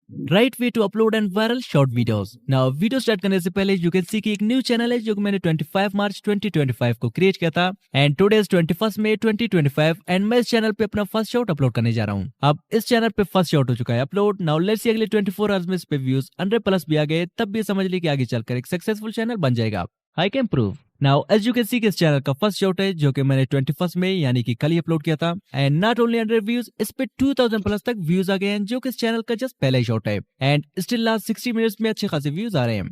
Right way to upload and viral short videos. Now video start करने से पहले you can see कि एक न्यू चैनल है जो कि मैंने 25 मार्च 2025 को क्रिएट किया था and today is 21 May 2025 and मैं इस चैनल पे अपना फर्स्ट शॉट अपलोड करने जा रहा हूँ। अब इस चैनल पे फर्स्ट शॉट हो चुका है अपलोड। नाउ लेट्स सी अगले 24 आवर्स में इस पे व्यूज 100+ भी आ गए तब भी समझ ली कि आगे चलकर एक सक्सेसफुल चैनल बन जाएगा। I can prove. Now as you can see इस चैनल का फर्स्ट शॉट है जो कि मैंने 21 में यानी कि कल ही अपलोड किया था एंड नॉट ओनली 100 व्यूज, इस पे 2000+ तक व्यूज आ गए हैं जो कि इस चैनल का जस्ट पहला ही शॉट है एंड स्टिल लास्ट 60 मिनट्स में अच्छे खासे व्यूज आ रहे हैं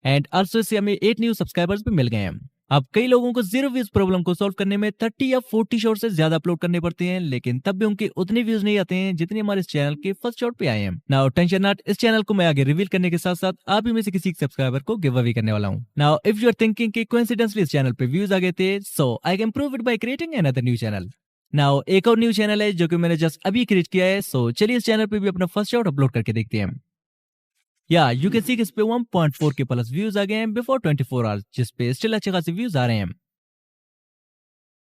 एंड आल्सो इससे हमें 8 न्यू सब्सक्राइबर्स भी मिल गए हैं। अब कई लोगों को 0 व्यूज प्रॉब्लम को सॉल्व करने में 30 या 40 शॉट से ज्यादा अपलोड करने पड़ते हैं लेकिन तब भी उनके उतने व्यूज नहीं आते हैं जितने हमारे इस चैनल के फर्स्ट शॉट पे आए हैं। नाउ टेंशन नॉट, इस चैनल को मैं आगे रिवील करने के साथ साथ आप ही में से किसी सब्सक्राइबर को गिव अवे करने वाला हूँ। Now if you are thinking कि कोइंसिडेंटली इस चैनल पे व्यूज आ गए थे, so I can prove it by creating another new channel. Now एक और न्यू चैनल है जो कि मैंने जस्ट अभी क्रिएट किया है, सो चलिए इस चैनल पे भी अपना फर्स्ट शॉट अपलोड करके देखते हैं। या यू कैन सी इस पे 1.4 के प्लस व्यूज आ गए हैं बिफोर 24 आवर्स, जिस पे स्टिल अच्छे खासे व्यूज आ रहे हैं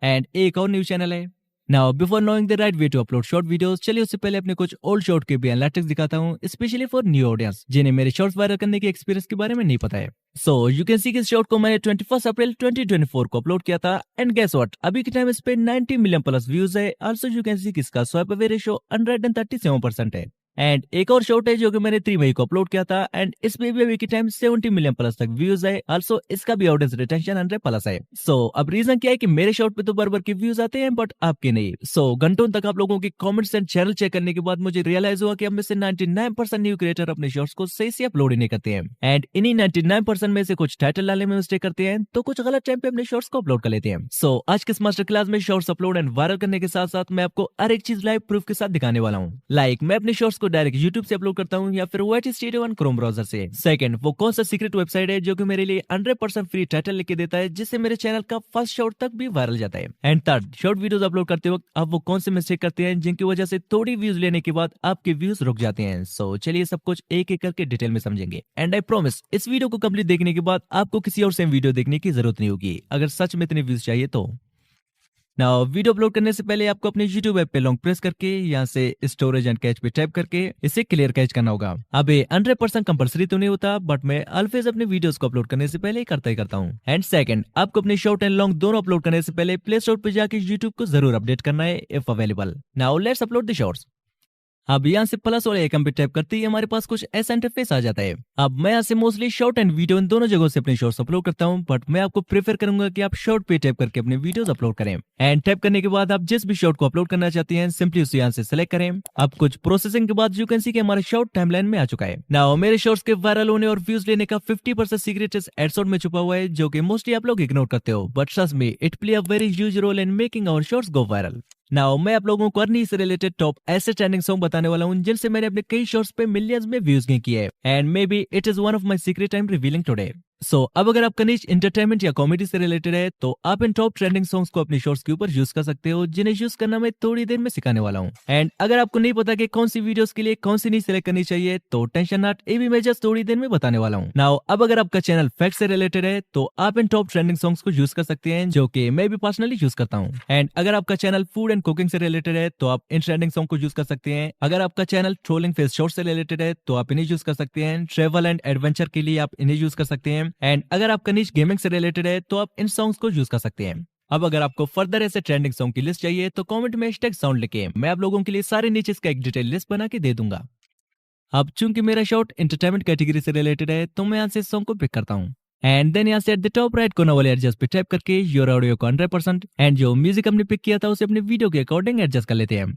एंड एक और न्यू चैनल है। Now before knowing the right way to upload short videos, चलिए उससे पहले अपने कुछ ओल्ड शॉर्ट के भी एनालिटिक्स दिखाता हूँ, स्पेशली फॉर न्यू ऑडियंस जिन्हें मेरे शॉर्ट्स वायरल करने के एक्सपीरियंस के बारे में नहीं पता है। सो यू कैन सी कि इस शॉर्ट को मैंने 21 अप्रैल 2024 को अपलोड किया था एंड गेस व्हाट, अभी के टाइम इस पे 90 मिलियन प्लस व्यूज है। आल्सो यू कैन सी कि इसका स्वाइप अवे रेशियो 137% है एंड एक और शॉर्ट है जो कि मैंने 3 मई को अपलोड किया था एंड इसमें भी अभी के टाइम 70 मिलियन प्लस तक व्यूज है। आल्सो इसका भी ऑडियंस रिटेंशन 100+ है। सो अब रीजन क्या है कि मेरे शॉर्ट पे तो बराबर के व्यूज आते हैं बट आपके नहीं। सो घंटों तक आप लोगों के कमेंट्स एंड चैनल चेक करने के बाद मुझे रियलाइज हुआ कि अब में से 99% न्यू क्रिएटर अपने शॉर्ट्स को सही से अपलोड ही नहीं करते हैं एंड इन्हीं 99% में से कुछ टाइटल डालने में मिस्टेक करते हैं तो कुछ गलत टाइम पे अपने शॉर्ट्स को अपलोड कर लेते हैं। सो आज के इस मास्टर क्लास में शॉर्ट्स अपलोड एंड वायरल करने के साथ साथ मैं आपको हर एक चीज लाइव प्रूफ के साथ दिखाने वाला हूँ। लाइक मैं अपने शॉर्ट्स को डायरेक्ट यूट्यूब से अपलोड करता हूँ या फिर YT Studio One Chrome browser से। सेकंड, वो कौन सा सीक्रेट वेबसाइट है जो कि मेरे लिए 100% फ्री टाइटल लिख के देता है जिससे मेरे चैनल का फर्स्ट शॉर्ट तक भी वायरल जाता है। And third, short videos upload करते वक्त आप वो कौन से मिस्टेक करते हैं जिनकी वजह से थोड़ी व्यूज लेने के बाद आपके व्यूज रुक जाते हैं। सो चलिए सब कुछ एक एक करके डिटेल में समझेंगे एंड आई प्रॉमिस इस वीडियो को कंप्लीट देखने के बाद आपको किसी और सेम वीडियो देखने की जरूरत नहीं होगी अगर सच में इतने व्यूज चाहिए तो। नाउ वीडियो अपलोड करने से पहले आपको अपने YouTube ऐप पे लॉन्ग प्रेस करके यहाँ से स्टोरेज एंड कैच पे टैप करके इसे क्लियर कैच करना होगा। अब ये 100% कंपलसरी तो नहीं होता बट मैं ऑलवेज अपने वीडियोस को अपलोड करने से पहले ही करता हूँ। एंड सेकंड, आपको अपने शॉर्ट एंड लॉन्ग दोनों अपलोड करने से पहले प्ले स्टोर पे जाके YouTube को जरूर अपडेट करना है if available. Now let's upload the shorts. अब यहाँ से प्लस वाले आइकन पे टैप करते ही हमारे पास कुछ ऐसा इंटरफेस आ जाता है। अब मैं यहाँ से मोस्टली शॉर्ट एंड वीडियो इन दोनों जगहों से अपने शॉर्ट्स अपलोड करता हूँ बट मैं आपको प्रेफर करूंगा कि आप शॉर्ट पे टैप करके अपने वीडियोस अपलोड करें एंड टैप करने के बाद आप जिस भी शॉर्ट को अपलोड करना चाहते हैं सिंपली उसे यहाँ से सिलेक्ट करें। अब कुछ प्रोसेसिंग के बाद यू कैन सी कि हमारा शॉर्ट टाइमलाइन में आ चुका है। नाउ मेरे शॉर्ट्स के वायरल होने और व्यूज लेने का 50% सीक्रेट इस एडशॉट में छुपा हुआ है जो कि मोस्टली आप लोग इग्नोर करते हो but trust me it play a very huge role in making our shorts go viral. Now मैं आप लोगों को अर्नी से रिलेटेड टॉप ऐसे ट्रेंडिंग सॉन्ग बताने वाला हूँ जिनसे मैंने अपने कई शॉर्ट्स पे मिलियंस में व्यूज गेन किए and may be it is one of my secret I am revealing today. So अब अगर आपका निश एंटरटेनमेंट या कॉमेडी से रिलेटेड है तो आप इन टॉप ट्रेंडिंग सॉन्ग्स को अपने शॉर्ट्स के ऊपर यूज कर सकते हो जिन्हें यूज करना मैं थोड़ी देर में सिखाने वाला हूँ। एंड अगर आपको नहीं पता कि कौन सी वीडियोस के लिए कौन सी नहीं सिलेक्ट करनी चाहिए तो टेंशन नॉट, ये भी मैं जस्ट थोड़ी देर में बताने वाला हूँ। नाउ अब अगर आपका चैनल फैक्ट से रिलेटेड है तो आप इन टॉप ट्रेंडिंग सॉन्ग्स को यूज कर सकते हैं जो कि मैं भी पर्सनली यूज करता हूँ। एंड अगर आपका चैनल फूड एंड कुकिंग से रिलेटेड है तो आप इन ट्रेंडिंग सॉन्ग को यूज कर सकते हैं। अगर आपका चैनल ट्रोलिंग फेस शॉर्ट से रिलेटेड है तो आप इन्हें यूज कर सकते हैं। ट्रेवल एंड एडवेंचर के लिए आप इन्हें यूज कर सकते हैं। एंड अगर आपका निश गेमिंग से रिलेटेड है तो आप इन सॉन्ग्स को यूज कर सकते हैं। अब अगर आपको फर्दर ऐसे ट्रेंडिंग सॉन्ग की लिस्ट चाहिए तो कमेंट में #साउंड लिखे, मैं आप लोगों के लिए सारे नीचे इसका एक डिटेल लिस्ट बना के दे दूंगा। अब चूंकि मेरा शॉर्ट एंटरटेनमेंट कैटेगरी से रिलेटेड है तो मैं यहाँ से सॉन्ग को पिक करता हूँ एंड देन यहाँ से एट द टॉप राइट कोना वाले एडजस्ट पे टैप करके योर ऑडियो को 100% एंड जो म्यूजिक हमने पिक किया था उसे अपने वीडियो के अकॉर्डिंग एडजस्ट कर लेते हैं।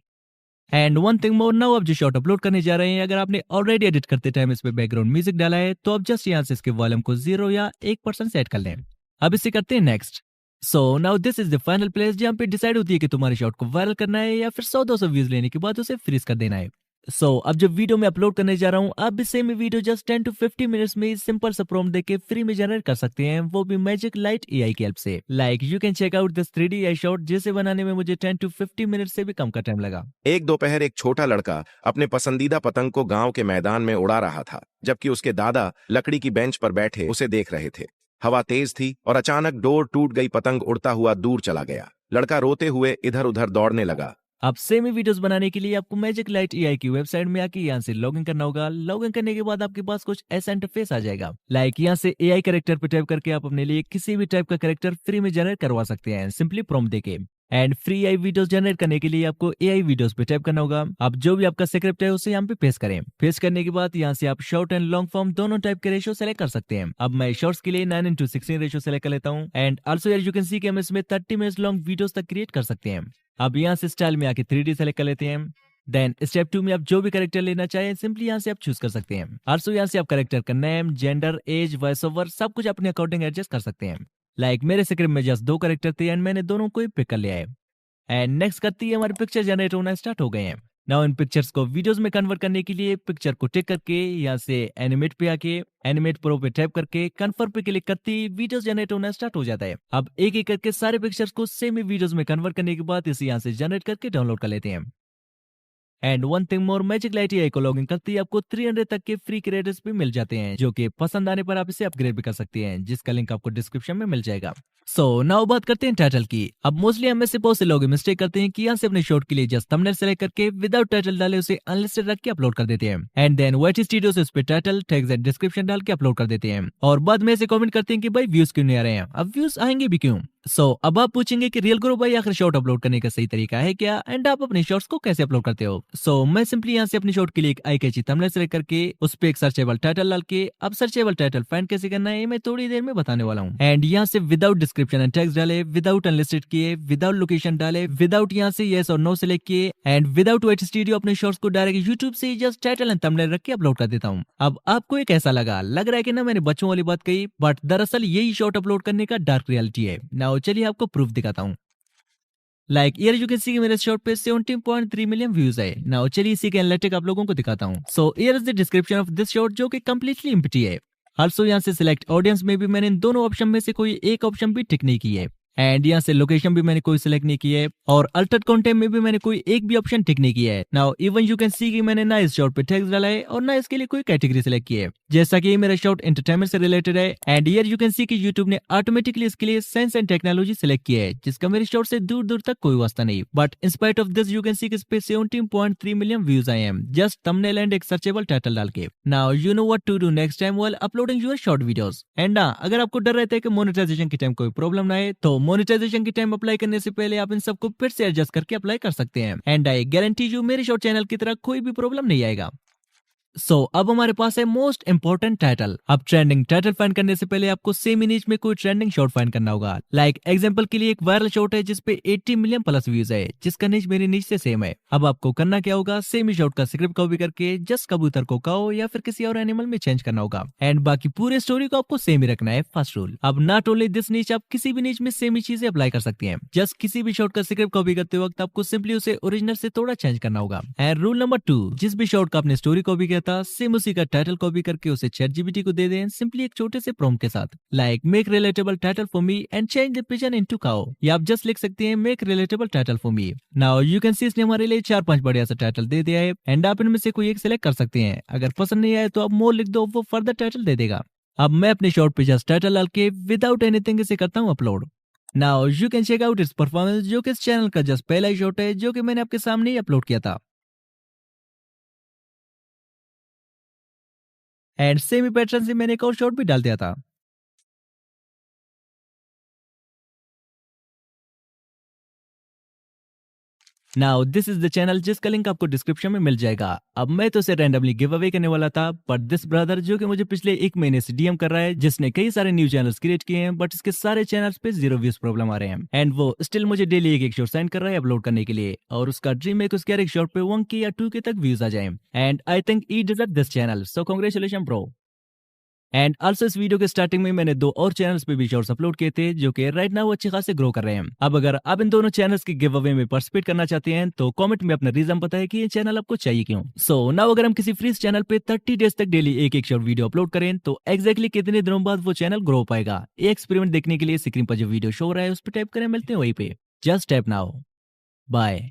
And one thing more, now अब जो शॉर्ट अपलोड करने जा रहे हैं अगर आपने ऑलरेडी एडिट करते टाइम इस पे बैकग्राउंड म्यूजिक डाला है तो अब जस्ट यहाँ से इसके वॉल्यूम को 0 या 1% सेट कर लें। अब इसे करते हैं next. So now this is the final place जहाँ पे डिसाइड होती है कि तुम्हारे शॉर्ट को वायरल करना है या फिर 100-200 व्यूज लेने के बाद उसे फ्रीज कर देना है। सो अब जब वीडियो में अपलोड करने जा रहा हूँ आप भी same video just 10 to 50 minutes में सिंपल सा प्रॉम्प्ट देके फ्री में जनरेट कर सकते हैं, वो भी मैजिक लाइट एआई की हेल्प से। Like you can check out this 3D AI shot जिसे बनाने में मुझे 10 to 50 मिनट से भी कम का टाइम लगा। एक दोपहर एक छोटा लड़का अपने पसंदीदा पतंग को गांव के मैदान में उड़ा रहा था जबकि उसके दादा लकड़ी की बेंच पर बैठे उसे देख रहे थे। हवा तेज थी और अचानक डोर टूट गई, पतंग उड़ता हुआ दूर चला गया। लड़का रोते हुए इधर उधर दौड़ने लगा। अब सेम ही वीडियोस बनाने के लिए आपको मैजिक लाइट एआई की वेबसाइट में आके यहाँ से लॉगिन करना होगा। लॉगिन करने के बाद आपके पास कुछ ऐसा इंटरफेस आ जाएगा। लाइक यहाँ से एआई कैरेक्टर पे टाइप करके आप अपने लिए किसी भी टाइप का कैरेक्टर फ्री में जनरेट करवा सकते हैं, सिंपली प्रॉम्प्ट देके। And free AI videos generate करने के लिए आपको एआई वीडियोस पे टाइप करना होगा। अब जो भी आपका स्क्रिप्ट है उसे यहाँ पे पेस्ट करें। पेस्ट करने के बाद यहाँ से आप शॉर्ट एंड लॉन्ग फॉर्म दोनों टाइप के रेशियो सेलेक्ट कर सकते हैं। अब मैं शॉर्ट्स के लिए 9:16 रेशियो सेलेक्ट कर लेता हूँ। एंड आल्सो यार यू कैन सी कि हम इसमें 30 मिनट्स लॉन्ग वीडियोस तक क्रिएट कर सकते हैं। अब यहाँ से स्टाइल में आके 3D सेलेक्ट कर लेते हैं। देन स्टेप 2 में आप जो भी कैरेक्टर लेना चाहें सिंपली यहाँ से आप चूज कर सकते हैं। आल्सो यहाँ से आप कैरेक्टर का name, gender, age, voice over सब कुछ अपने अकॉर्डिंग एडजस्ट कर सकते हैं। लाइक मेरे स्क्रिप्ट में जस्ट 2 कैरेक्टर थे एंड मैंने दोनों को ही पिक कर लिया है। एंड नेक्स्ट करती है हमारे पिक्चर जनरेट होना स्टार्ट हो गए हैं। नाउ इन पिक्चर्स को वीडियोस में कन्वर्ट करने के लिए पिक्चर को टिक करके यहाँ से एनिमेट पे आके एनिमेट प्रो पे टैप करके कन्फर्म पे क्लिक करते ही वीडियोस जनरेट होना स्टार्ट हो जाता है। अब एक एक करके सारे पिक्चर्स को सेम ही वीडियोस में कन्वर्ट करने के बाद इसे यहाँ से जनरेट करके डाउनलोड कर लेते हैं। And one thing more, magic light AI को लॉगिन करते ही आपको 300 तक के फ्री क्रिएटर्स भी मिल जाते हैं, जो कि पसंद आने पर आप इसे अपग्रेड भी कर सकते हैं, जिसका लिंक आपको डिस्क्रिप्शन में मिल जाएगा। सो नाउ बात करते हैं टाइटल की। अब मोस्टली हम में से बहुत से लोग मिस्टेक करते हैं कि यहाँ से अपने शॉर्ट के लिए जस्ट थंबनेल सेलेक्ट करके विदाउट टाइटल डाले उसे अनलिस्टेड रख के अपलोड कर देते हैं। एंड देन वाईटी स्टूडियो से उस पे टाइटल, टैग्स एंड डिस्क्रिप्शन डाल के अपलोड कर देते हैं। और बाद में ऐसे कमेंट करते हैं कि भाई व्यूज क्यों नहीं आ रहे हैं। अब व्यूज आएंगे भी क्यों? अब आप पूछेंगे कि रियल गुरु भाई आखिर शॉर्ट अपलोड करने का सही तरीका है क्या, एंड आप अपने शॉर्ट्स को कैसे अपलोड करते हो? मैं सिंपली यहाँ से अपनी शॉर्ट के लिए एक आई कैची थंबनेल सेलेक्ट करके उस पे एक सर्चेबल टाइटल डाल के, अब सर्चेबल टाइटल फाइंड कैसे करना है मैं थोड़ी देर में बताने वाला हूँ। एंड यहाँ से विदाउट डिस्क्रिप्शन एंड टेक्स्ट डाले, विदाउट अनलिस्टेड किए, विदाउट लोकेशन डाले, विदाउट यहाँ से येस और नो सेलेक्ट किए, एंड विदाउट वाईटी स्टूडियो अपने शॉर्ट्स को डायरेक्ट यूट्यूब से जस्ट टाइटल एंड थंबनेल रख के अपलोड कर देता हूँ। अब आपको ये कैसा लगा? लग रहा है कि ना मैंने बच्चों वाली बात कही, बट दरअसल यही शॉर्ट अपलोड करने का डार्क रियलिटी है। नाउ चलिए आपको प्रूफ दिखाता हूँ। लाइक ईयर यू कैन सी मेरे शॉर्ट पे 17.3 मिलियन व्यूज है। नाउ चलिए इसी के एनालिटिक आप लोगों को दिखाता हूँ। Here is the description of this short, जो कि कंप्लीटली एम्प्टी है। आल्सो यहाँ से सिलेक्ट ऑडियंस में भी मैंने इन दोनों ऑप्शन में से कोई एक ऑप्शन भी टिक नहीं की है। एंड यहाँ से लोकेशन भी मैंने कोई सिलेक्ट नहीं की है, और अल्टर्ड कंटेंट में भी मैंने कोई एक भी ऑप्शन टिक नहीं किया है। Now even you can see कि मैंने ना इस शॉर्ट पे टैग्स डाला है और ना इसके लिए कोई कैटेगरी सिलेक्ट की है, जैसा कि मेरा शॉर्ट एंटरटेनमेंट से रिलेटेड है। And here you can see कि यूट्यूब ने ऑटोमेटिकली इसके लिए साइंस एंड टेक्नोलॉजी सिलेक्ट किया है, जिसका मेरे शॉर्ट से दूर दूर तक कोई वास्ता नहीं। But in spite of this you can see कि इस पे 17.3 मिलियन व्यूज आए हैं, जस्ट थंबनेल एंड एक सर्चेबल टाइटल डाल के। Now you know what to do next time while uploading your short videos. And अगर आपको डर रहता है कि मोनेटाइजेशन के टाइम कोई प्रॉब्लम ना आए, तो मोनेटाइजेशन के टाइम अप्लाई करने से पहले आप इन सबको फिर से एडजस्ट करके अप्लाई कर सकते हैं। एंड आई गारंटी यू मेरे शॉर्ट चैनल की तरह कोई भी प्रॉब्लम नहीं आएगा। अब हमारे पास है मोस्ट इंपॉर्टेंट टाइटल। अब ट्रेंडिंग टाइटल फाइंड करने से पहले आपको सेम इमेज में कोई ट्रेंडिंग शॉर्ट फाइंड करना होगा। लाइक एग्जांपल के लिए एक वायरल शॉर्ट है जिसपे 80 मिलियन प्लस व्यूज है, जिसका निच मेरी निच से सेम है। अब आपको करना क्या होगा, सेम ही शॉर्ट का स्क्रिप्ट कॉपी करके जस्ट कबूतर को काओ या फिर किसी और एनिमल में चेंज करना होगा। एंड बाकी पूरे स्टोरी को आपको सेम ही रखना है। फर्स्ट रूल, अब नॉट ओनली दिस निच, आप किसी भी निच में सेम ही चीजें अप्लाई कर सकती हैं। जस्ट किसी भी शॉर्ट का स्क्रिप्ट कॉपी करते वक्त आपको सिंपली उसे ओरिजिनल से थोड़ा चेंज करना होगा। एंड रूल नंबर 2, जिस भी शॉर्ट का आपने स्टोरी कॉपी किया था सेम उसी टाइटल कॉपी करके उसे ChatGPT को दे दें, सिंपली एक छोटे से प्रॉम्प्ट के साथ। Like make relatable title for me and change the pigeon into cow, या आप जस्ट लिख सकते हैं make relatable title for me. Now you can सी इसने हमारे लिए 4-5 बढ़िया सा टाइटल दे दिया है, एंड आप इनमें से कोई एक सिलेक्ट कर सकते हैं। अगर पसंद नहीं आए तो आप मोर लिख दो, वो फर्दर टाइटल दे देगा। अब मैं अपने शॉर्ट पे जस्ट टाइटल डाल के विदाउट एनीथिंग इसे करता हूँ upload. Now you can check out its performance, जो कि इस चैनल का जस्ट पहला ही शॉर्ट है जो कि मैंने आपके सामने ही अपलोड किया था। एंड सेम ही पैटर्न से मैंने एक और शॉर्ट भी डाल दिया था। Now this is the channel, जिसका लिंक आपको डिस्क्रिप्शन में मिल जाएगा। अब मैं तो इसे रैंडमली गिव अवे करने वाला था, बट दिस ब्रदर जो कि मुझे पिछले 1 महीने से डीएम कर रहा है, जिसने कई सारे न्यू चैनल्स क्रिएट किए हैं, बट इसके सारे चैनल्स पे 0 व्यूज प्रॉब्लम आ रहे हैं। एंड वो स्टिल मुझे डेली एक शॉर्ट सेंड कर रहा है अपलोड करने के लिए, और उसका ड्रीम है कि उसके हर एक शॉर्ट पे 1K या 2K तक व्यूज आ जाए। And I think he deserve this channel, so congratulation bro. And also इस वीडियो के स्टार्टिंग में मैंने 2 और चैनल्स पे भी शॉर्ट्स अपलोड किए थे, जो कि राइट नाउ अच्छे खासे ग्रो कर रहे हैं। अब अगर आप इन दोनों चैनल्स के गिव अवे में पार्टिसिपेट करना चाहते हैं तो कमेंट में अपना रीजन बताएं कि ये चैनल आपको चाहिए क्यों। नाउ अगर हम किसी फ्री चैनल पे 30 डेज तक डेली एक शॉर्ट वीडियो अपलोड करें तो एक्जैक्टली कितने दिनों बाद वो चैनल ग्रो हो पाएगा। ये एक्सपेरिमेंट देखने के लिए स्क्रीन पर जो वीडियो शो हो रहा है उस पर टाइप करें, मिलते हैं वहीं पे। Just type now, bye.